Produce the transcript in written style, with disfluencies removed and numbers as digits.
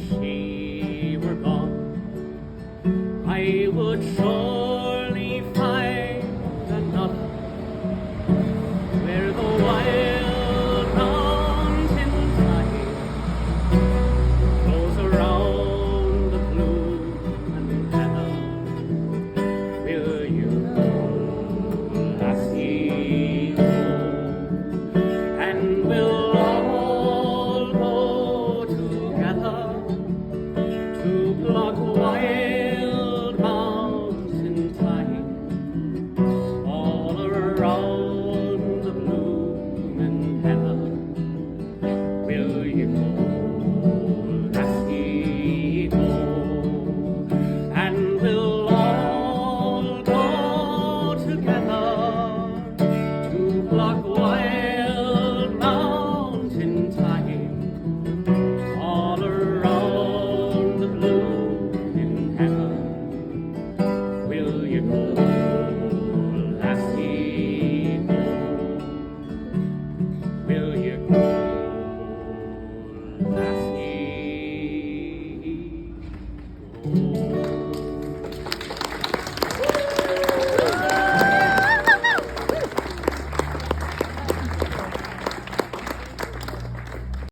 she were gone, I would surely find another where the wild mountain tide flows around the bloom and heather. Will you, lassie, go? And we'll all go together to pluck wild mountain thyme all around the blooming heather. Will you go, lassie, go? And we'll all go together to pluck wild mountain thyme all around the blooming heather. Will you go, lassie, go? Will you go, lassie, go?